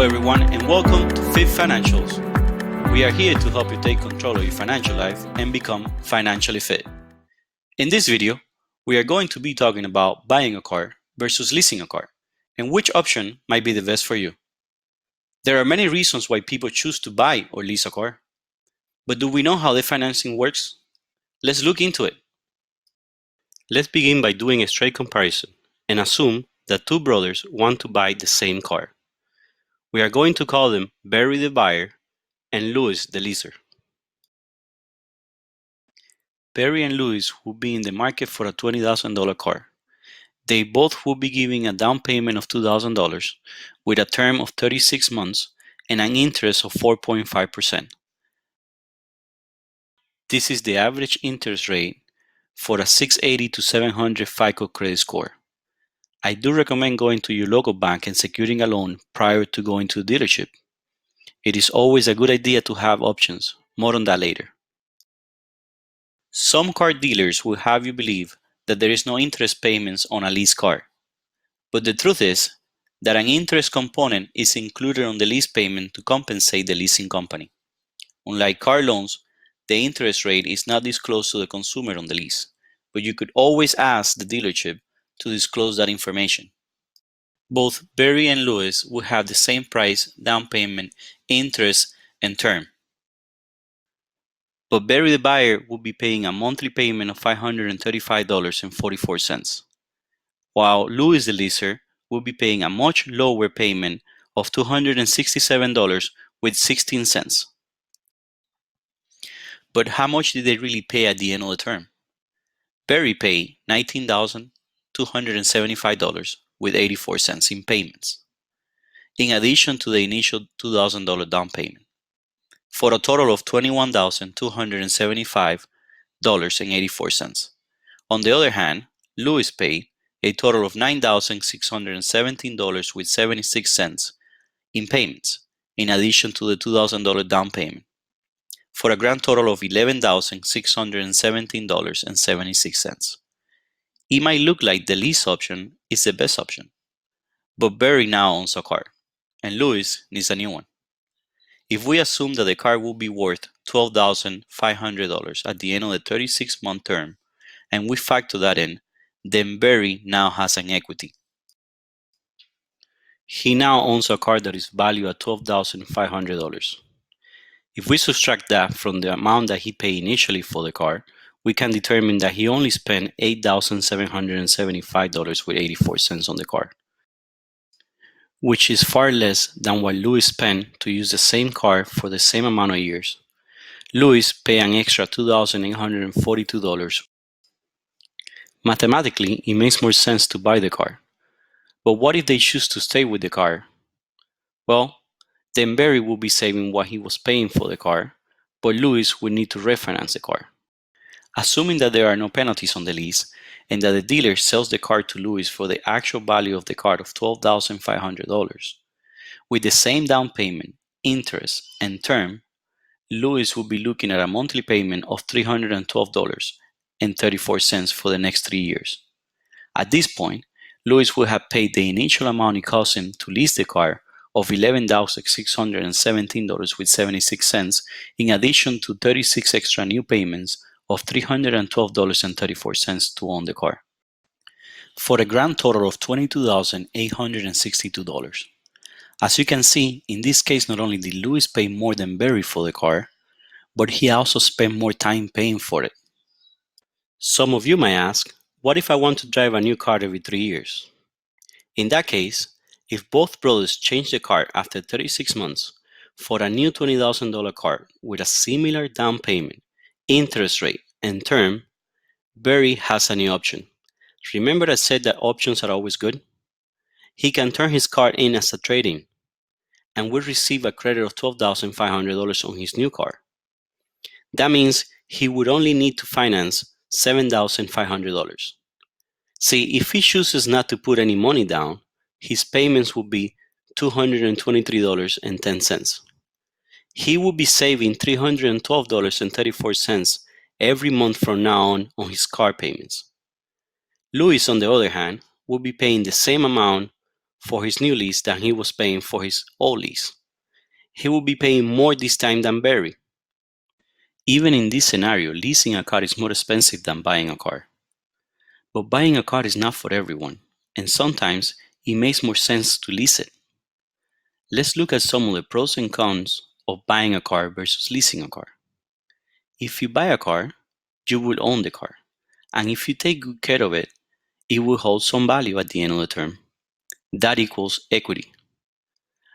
everyone, and welcome to Fit Financials. We are here to help you take control of your financial life and become financially fit. In this video, we are going to be talking about buying a car versus leasing a car, and which option might be the best for you. There are many reasons why people choose to buy or lease a car, but do we know how the financing works? Let's look into it. Let's begin by doing a straight comparison and assume that two brothers want to buy the same car. We are going to call them Barry the buyer and Louis the leaser. Barry and Louis will be in the market for a $20,000 car. They both will be giving a down payment of $2,000 with a term of 36 months and an interest of 4.5%. This is the average interest rate for a 680 to 700 FICO credit score. I do recommend going to your local bank and securing a loan prior to going to the dealership. It is always a good idea to have options. More on that later. Some car dealers will have you believe that there is no interest payments on a lease car. But the truth is that an interest component is included on the lease payment to compensate the leasing company. Unlike car loans, the interest rate is not disclosed to the consumer on the lease, but you could always ask the dealership to disclose that information. Both Barry and Louis will have the same price, down payment, interest, and term. But Barry the buyer will be paying a monthly payment of $535.44, while Louis the leaser will be paying a much lower payment of $267.16. But how much did they really pay at the end of the term? Barry paid $19,275.84 in payments, in addition to the initial $2,000 down payment, for a total of $21,275.84. On the other hand, Louis paid a total of $9,617.76 in payments, in addition to the $2,000 down payment, for a grand total of $11,617.76. It might look like the lease option is the best option, but Barry now owns a car, and Louis needs a new one. If we assume that the car will be worth $12,500 at the end of the 36-month term, and we factor that in, then Barry now has an equity. He now owns a car that is valued at $12,500. If we subtract that from the amount that he paid initially for the car, we can determine that he only spent $8,775.84 on the car, which is far less than what Louis spent to use the same car for the same amount of years. Louis paid an extra $2,842. Mathematically, it makes more sense to buy the car. But what if they choose to stay with the car? Well, then Barry will be saving what he was paying for the car, but Louis will need to refinance the car. Assuming that there are no penalties on the lease, and that the dealer sells the car to Louis for the actual value of the car of $12,500, with the same down payment, interest, and term, Louis will be looking at a monthly payment of $312.34 for the next 3 years. At this point, Louis will have paid the initial amount it cost him to lease the car of $11,617.76, in addition to 36 extra new payments of $312.34 to own the car, for a grand total of $22,862. As you can see, in this case, not only did Louis pay more than Barry for the car, but he also spent more time paying for it. Some of you might ask, what if I want to drive a new car every 3 years? In that case, if both brothers change the car after 36 months for a new $20,000 car with a similar down payment, interest rate, and term, Barry has a new option. Remember I said that options are always good? He can turn his car in as a trade-in and will receive a credit of $12,500 on his new car. That means he would only need to finance $7,500. See, if he chooses not to put any money down, his payments will be $223.10. He will be saving $312.34 every month from now on his car payments. Louis, on the other hand, will be paying the same amount for his new lease than he was paying for his old lease. He will be paying more this time than Barry. Even in this scenario, leasing a car is more expensive than buying a car. But buying a car is not for everyone, and sometimes it makes more sense to lease it. Let's look at some of the pros and cons of buying a car versus leasing a car. If you buy a car, you will own the car, and if you take good care of it, it will hold some value at the end of the term. That equals equity.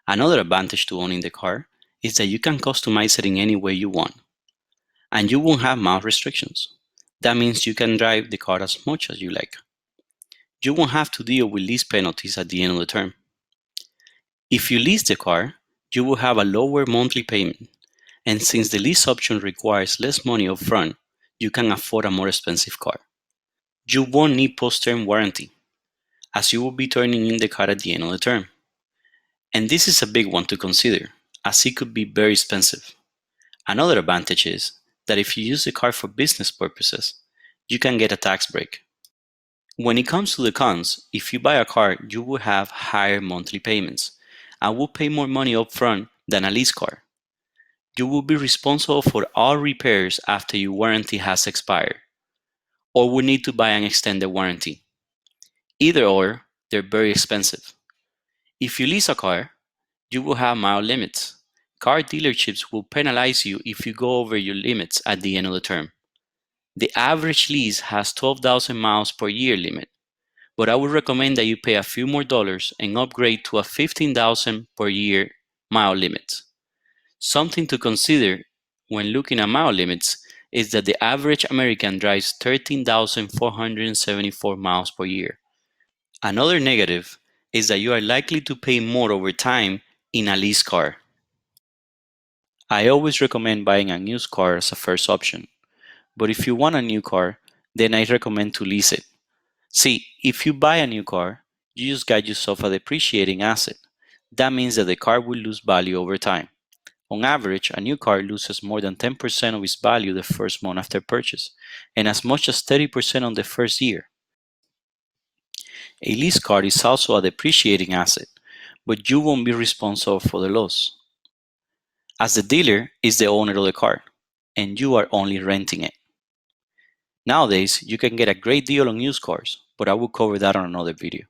Another advantage to owning the car is that you can customize it in any way you want, and you won't have mile restrictions. That means you can drive the car as much as you like. You won't have to deal with lease penalties at the end of the term. If you lease the car, you will have a lower monthly payment, and since the lease option requires less money upfront, you can afford a more expensive car. You won't need post-term warranty, as you will be turning in the car at the end of the term. And this is a big one to consider, as it could be very expensive. Another advantage is that if you use the car for business purposes, you can get a tax break. When it comes to the cons, if you buy a car, you will have higher monthly payments and will pay more money upfront than a lease car. You will be responsible for all repairs after your warranty has expired, or will need to buy an extended warranty. Either or, they're very expensive. If you lease a car, you will have mile limits. Car dealerships will penalize you if you go over your limits at the end of the term. The average lease has 12,000 miles per year limit, but I would recommend that you pay a few more dollars and upgrade to a 15,000 per year mile limit. Something to consider when looking at mile limits is that the average American drives 13,474 miles per year. Another negative is that you are likely to pay more over time in a lease car. I always recommend buying a used car as a first option, but if you want a new car, then I recommend to lease it. See, if you buy a new car, you just got yourself a depreciating asset. That means that the car will lose value over time. On average, a new car loses more than 10% of its value the first month after purchase, and as much as 30% on the first year. A lease car is also a depreciating asset, but you won't be responsible for the loss, as the dealer is the owner of the car, and you are only renting it. Nowadays, you can get a great deal on used cars, but I will cover that on another video.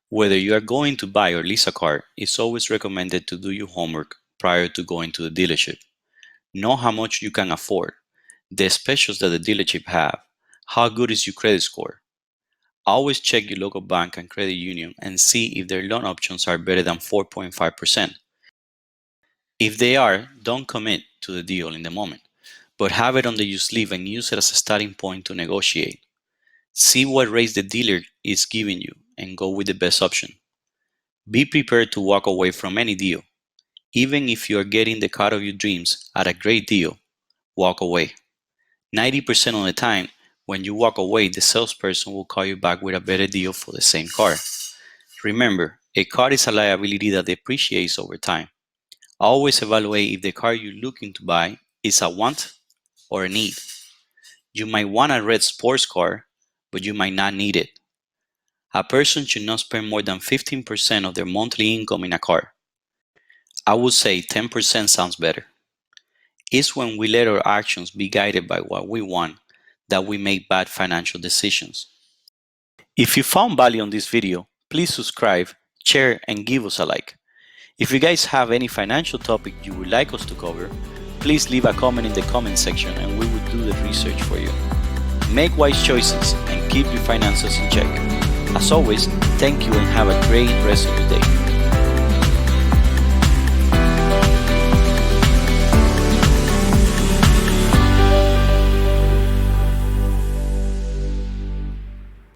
Whether you are going to buy or lease a car, it's always recommended to do your homework prior to going to the dealership. Know how much you can afford, the specials that the dealership have, how good is your credit score. Always check your local bank and credit union and see if their loan options are better than 4.5%. If they are, don't commit to the deal in the moment, but have it under your sleeve and use it as a starting point to negotiate. See what rates the dealer is giving you and go with the best option. Be prepared to walk away from any deal. Even if you are getting the car of your dreams at a great deal, walk away. 90% of the time, when you walk away, the salesperson will call you back with a better deal for the same car. Remember, a car is a liability that depreciates over time. Always evaluate if the car you're looking to buy is a want or a need. You might want a red sports car, but you might not need it. A person should not spend more than 15% of their monthly income in a car. I would say 10% sounds better. It's when we let our actions be guided by what we want that we make bad financial decisions. If you found value on this video, please subscribe, share, and give us a like. If you guys have any financial topic you would like us to cover, please leave a comment in the comment section and we will do the research for you. Make wise choices and keep your finances in check. As always, thank you and have a great rest of your day.